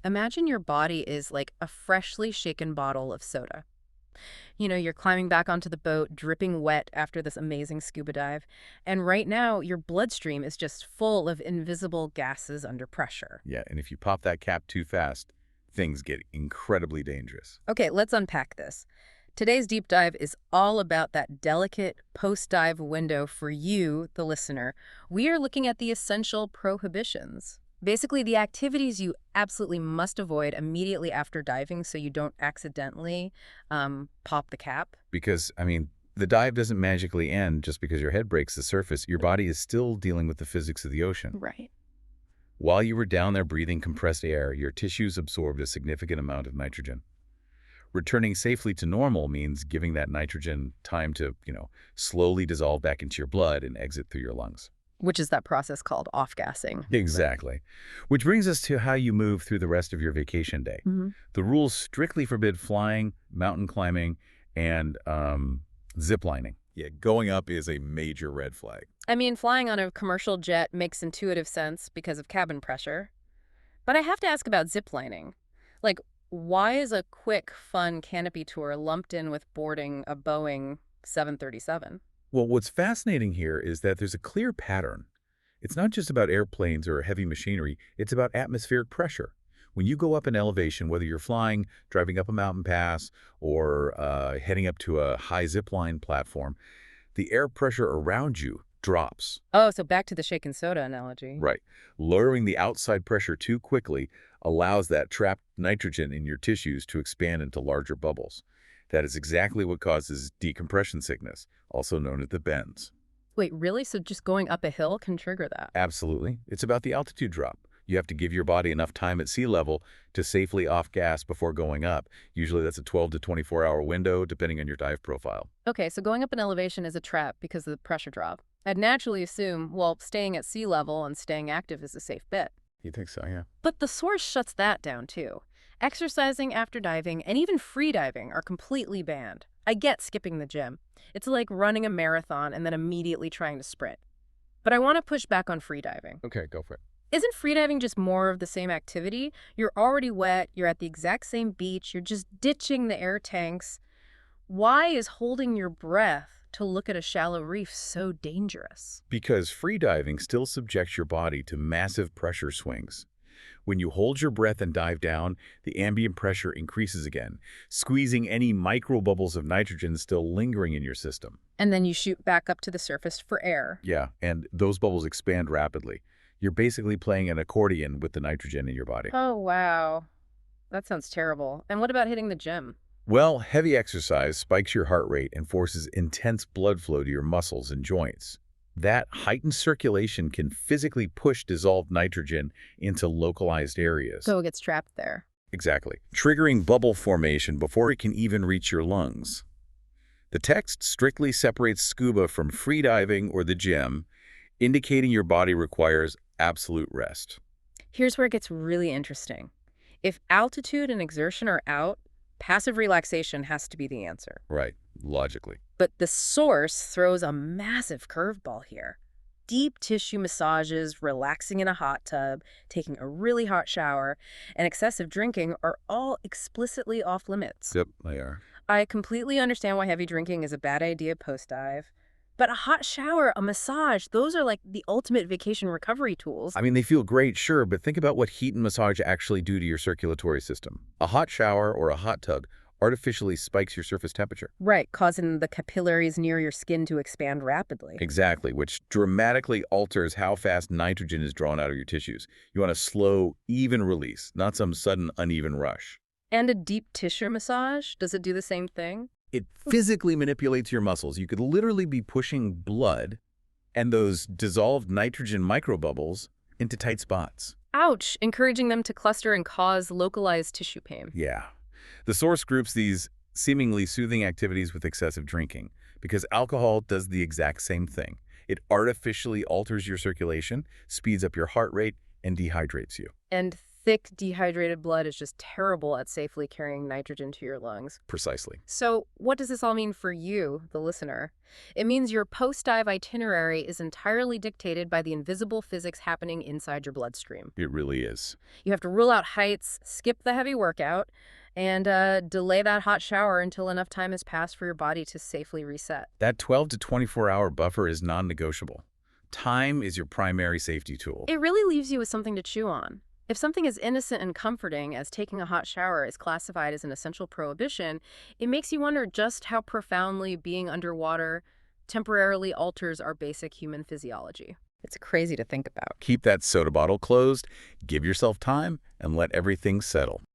Imagine your body is like a freshly shaken bottle of soda. You're climbing back onto the boat, dripping wet after this amazing scuba dive, and right now your bloodstream is just full of invisible gases under pressure. Yeah, and if you pop that cap too fast, things get incredibly dangerous. Okay, let's unpack this. Today's deep dive is all about that delicate post-dive window for you, the listener. We are looking at the essential prohibitions. Basically, the activities you absolutely must avoid immediately after diving so you don't accidentally pop the cap. Because, the dive doesn't magically end just because your head breaks the surface. Your body is still dealing with the physics of the ocean. Right. While you were down there breathing compressed air, your tissues absorbed a significant amount of nitrogen. Returning safely to normal means giving that nitrogen time to, slowly dissolve back into your blood and exit through your lungs. Which is that process called off-gassing. Exactly. Which brings us to how you move through the rest of your vacation day. Mm-hmm. The rules strictly forbid flying, mountain climbing, and ziplining. Yeah, going up is a major red flag. I mean, flying on a commercial jet makes intuitive sense because of cabin pressure. But I have to ask about ziplining. Like, why is a quick, fun canopy tour lumped in with boarding a Boeing 737? Well, what's fascinating here is that there's a clear pattern. It's not just about airplanes or heavy machinery, it's about atmospheric pressure. When you go up in elevation, whether you're flying, driving up a mountain pass, or heading up to a high zipline platform, the air pressure around you drops. Oh, so back to the shaken soda analogy. Right. Lowering the outside pressure too quickly allows that trapped nitrogen in your tissues to expand into larger bubbles. That is exactly what causes decompression sickness, also known as the bends. Wait, really? So just going up a hill can trigger that? Absolutely. It's about the altitude drop. You have to give your body enough time at sea level to safely off-gas before going up. Usually that's a 12 to 24-hour window, depending on your dive profile. Okay, so going up in elevation is a trap because of the pressure drop. I'd naturally assume, well, staying at sea level and staying active is a safe bet. You think so, yeah? But the source shuts that down, too. Exercising after diving and even free diving are completely banned. I get skipping the gym. It's like running a marathon and then immediately trying to sprint. But I want to push back on free diving. Okay, go for it. Isn't freediving just more of the same activity? You're already wet, you're at the exact same beach, you're just ditching the air tanks. Why is holding your breath to look at a shallow reef so dangerous? Because freediving still subjects your body to massive pressure swings. When you hold your breath and dive down, the ambient pressure increases again, squeezing any microbubbles of nitrogen still lingering in your system. And then you shoot back up to the surface for air. Yeah, and those bubbles expand rapidly. You're basically playing an accordion with the nitrogen in your body. Oh, wow. That sounds terrible. And what about hitting the gym? Well, heavy exercise spikes your heart rate and forces intense blood flow to your muscles and joints. That heightened circulation can physically push dissolved nitrogen into localized areas. So it gets trapped there. Exactly. Triggering bubble formation before it can even reach your lungs. The text strictly separates scuba from freediving or the gym, indicating your body requires absolute rest. Here's where it gets really interesting. If altitude and exertion are out, passive relaxation has to be the answer. Right, logically. But the source throws a massive curveball here. Deep tissue massages, relaxing in a hot tub, taking a really hot shower, and excessive drinking are all explicitly off limits. Yep, they are. I completely understand why heavy drinking is a bad idea post-dive. But a hot shower, a massage, those are like the ultimate vacation recovery tools. They feel great, sure, but think about what heat and massage actually do to your circulatory system. A hot shower or a hot tub artificially spikes your surface temperature. Right, causing the capillaries near your skin to expand rapidly. Exactly, which dramatically alters how fast nitrogen is drawn out of your tissues. You want a slow, even release, not some sudden, uneven rush. And a deep tissue massage, does it do the same thing? It physically manipulates your muscles. You could literally be pushing blood and those dissolved nitrogen microbubbles into tight spots. Ouch, encouraging them to cluster and cause localized tissue pain. Yeah. The source groups these seemingly soothing activities with excessive drinking because alcohol does the exact same thing. It artificially alters your circulation, speeds up your heart rate, and dehydrates you. And Thick, dehydrated blood is just terrible at safely carrying nitrogen to your lungs. Precisely. So, what does this all mean for you, the listener? It means your post-dive itinerary is entirely dictated by the invisible physics happening inside your bloodstream. It really is. You have to rule out heights, skip the heavy workout, and delay that hot shower until enough time has passed for your body to safely reset. That 12 to 24-hour buffer is non-negotiable. Time is your primary safety tool. It really leaves you with something to chew on. If something as innocent and comforting as taking a hot shower is classified as an essential prohibition, it makes you wonder just how profoundly being underwater temporarily alters our basic human physiology. It's crazy to think about. Keep that soda bottle closed, give yourself time, and let everything settle.